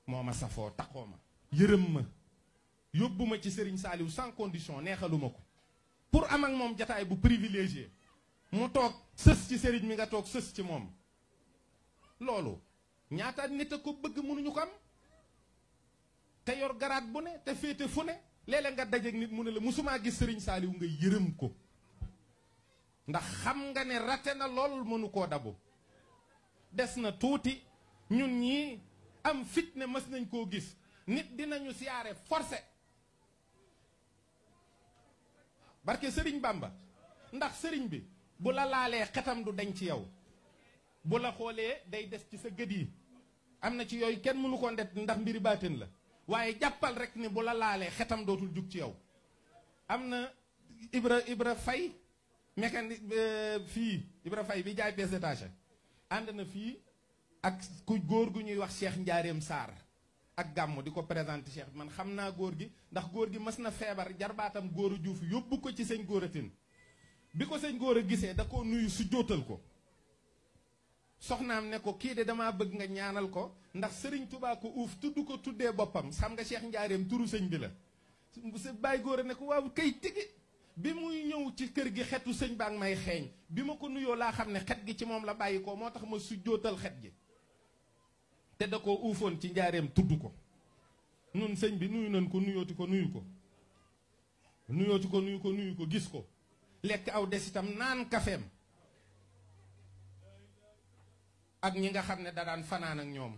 moo ma safoo taxoo ma yërëm ma yóbbu ma ci Serigne Saliou sans condition neexaluma ko pour am ak moom jataay bu privilégié mu toog sës ci Serigne mi nga toog sës ci moom loolu ñaata nit a ko bëgg mënuñu ko am te yor garaat bu ne te féete fu ne léeg-léeg nga dajeek nit mu ne la musumaa gis Serigne Saliou nga yërëm ko ndax xam nga ne raté na lool mënu koo dabu des na tuuti ñun ñii am fit ne mës nañ koo gis nit dinañu siyaare forcé barke Sëriñ Bamba ndax sëriñ bi bu la laalee xetam du deñ ci yow bu la xoolee day des ci sa gët yi am na ci yooyu kenn mënu ko ndet ndax mbiri baatin la waaye jàppal rek ni bu la laalee xetam dootul jug ci yow am na Ibra Fay mécanique fii Ibra Fay bi jaay pièces détachées ànd na fii ak ku góor gu ñuy wax Cheikh Njaareem Sarr ak gàmmu di ko présenté Cheikh man xam naa góor gi ndax góor gi mës na feebar jarbaatam góoru Juuf yóbbu ko ci sëñ góor a tin bi ko sëñ góor a gisee da ko nuyu su jóotal ko soxnaam ne ko kii de damaa bëgg nga ñaanal ko ndax sëriñ Tuubaa ko uuf tudd ko tuddee boppam xam nga Cheikh Njaareem turu sëñ bi la sa bàyyi góor a ne ko waaw kay tigi bi muy ñëw ci kër gi xetu sëñ baa ngi may xeeñ bi ma ko nuyoo laa xam ne xet gi ci moom la bàyyi ko moo tax ma su jóotal xet gi te da ko uufoon ci njaareem tudd ko nun sëñ bi nuyu nañ ko nuyooti ko nuyu ko nuyooti ko nuyu ko nuyu ko gis ko lekk aw des itam naan kafeem ak ñi nga xam ne da daan fanaan ak ñoom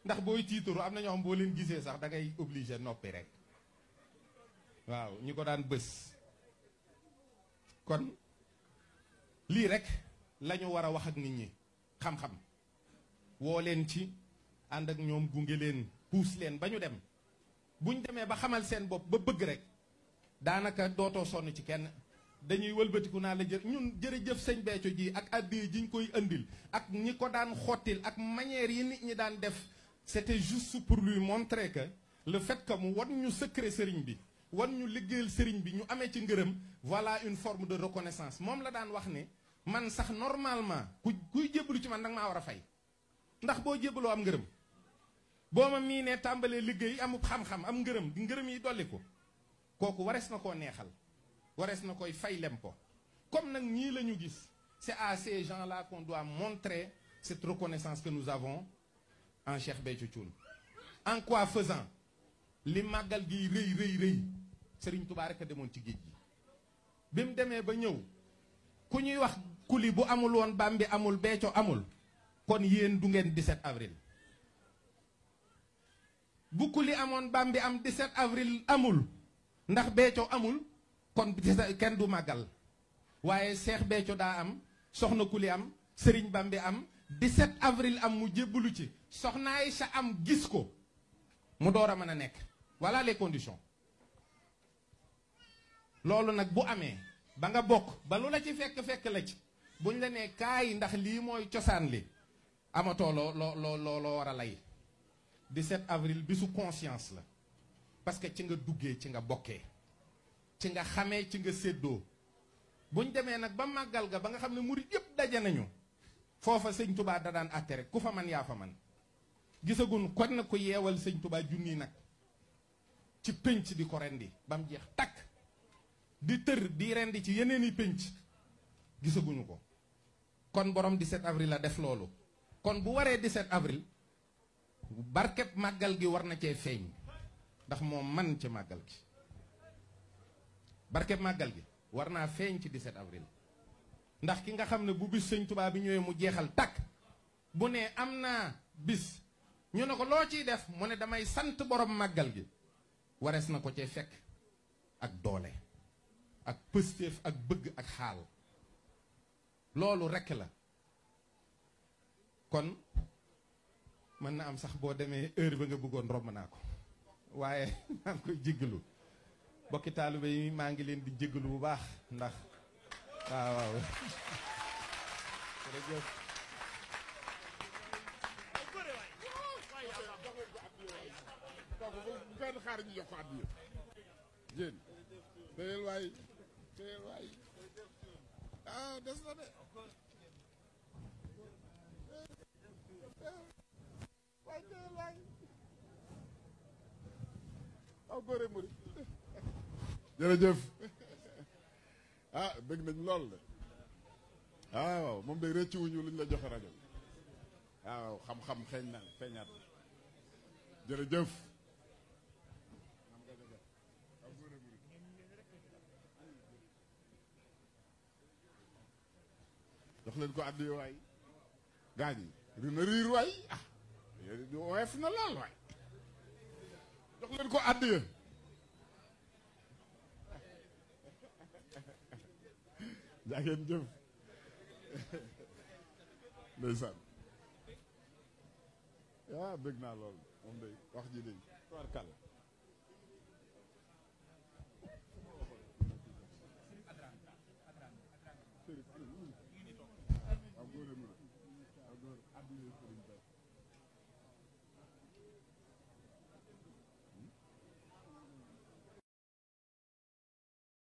ndax booy tiitaru am na ñoo xam boo leen gisee sax da ngay obligé noppi rek waaw ñi ko daan bës kon lii rek la ñu war a wax ak nit ñi xam-xam woo leen ci ànd ak ñoom gunge leen puus leen ba ñu dem buñ demee ba xamal seen bopp ba bëgg rek daanaka dootoo sonn ci kenn dañuy wëlbatiku naa la ñun jërëjëf sëñ Béthio ji ak addiya ji ñu koy andil ak ñi ko daan xottil ak manière yi nit ñi daan def c'était juste pour lui montrer que le fait que mu wan ñu secret sëriñ bi wan ñu liggéeyal sëriñ bi ñu amee ci ngërëm voilà une forme de reconnaissance moom la daan wax ne man sax normalement kuy jébbalu ci man nag maa war a fay ndax boo jébbaloo am ngërëm boo ma mii ne tàmbalee liggéey amub xam-xam am ngërëm di ngërëm yi dolli ko kooku warees na koo neexal warees na koy fay lempo comme nag ñii la ñu gis c'est à ces gens-là qu'on doit montrer cette reconnaissance que nous avons en Cheikh Béthio Thioune en quoi faisant li màggal gi rëy Sëriñ Tuubaa rek a demoon ci géej gi bi mu demee ba ñëw ku ñuy wax kuli bu amul woon Bambi amul Béthio amul kon yéen du ngeen 17 avril bu kuli amoon Bambi am 17 avril amul ndax Béthio amul kon kenn du màggal waaye Cheikh Béthio daa am soxna Kuli am Serigne Bambi am 17 avril am mu jébbalu ci soxna Aïcha am gis ko mu door a mën a nekk voilà les conditions loolu nag bu amee ba nga bokk ba lu la ci fekk la ci buñ la nee kaay ndax lii mooy cosaan li amatoo loo war a lay 17 avril bisu conscience la parce que ci nga duggee ci nga bokkee ci nga xamee ci nga séddoo buñ demee nag ba màggal ga ba nga xam ne murit yëpp daje nañu foofa sëñ Touba da daan àtte rek ku fa man yaa fa man gisagun kon na ko yeewal sëñ Touba junni nag ci pénc di ko rendi ba mu jeex takk di tër di rendi ci yeneen i pénc gisaguñu ko kon borom 17 avril la def loolu kon bu waree 17 avril barkeb màggal gi war na cee feeñ ndax moom man ci màggal gi barkeb màggal gi war naa feeñ ci 17 avril ndax ki nga xam ne bu bis sëñ Touba bi ñëwee mu jeexal takk bu ne am naa bis ñu ne ko loo ciy def mu ne damay sant borom màggal gi warees na ko cee fekk ak doole ak pëstéef ak bëgg ak xaal loolu rekk la kon mën na am sax boo demee heure ba nga bëggoon romb naa ko waaye maa ngi koy jéggalu bokki taalibe yi maa ngi leen di jéggalu bu baax ndax waaw jërëjëf bu kenn xaar ñu jox ko addiya jéen téyel waay ah des na de waay téyel waay aw góore muri jërëjëf ah bëgg nañ lool de waaw moom day rëcc wuñu luñ la joxe rajo waaw xam-xam xeeñ na feeñaat jërëjëf jox leen ko àddi waay gaañ yi rina riir waay ah woyof na lool waay jox leen ko àddi ya jaa ngeen jëf ndeysaan bëgg naa lool moom day wax ji day tubaarkàlla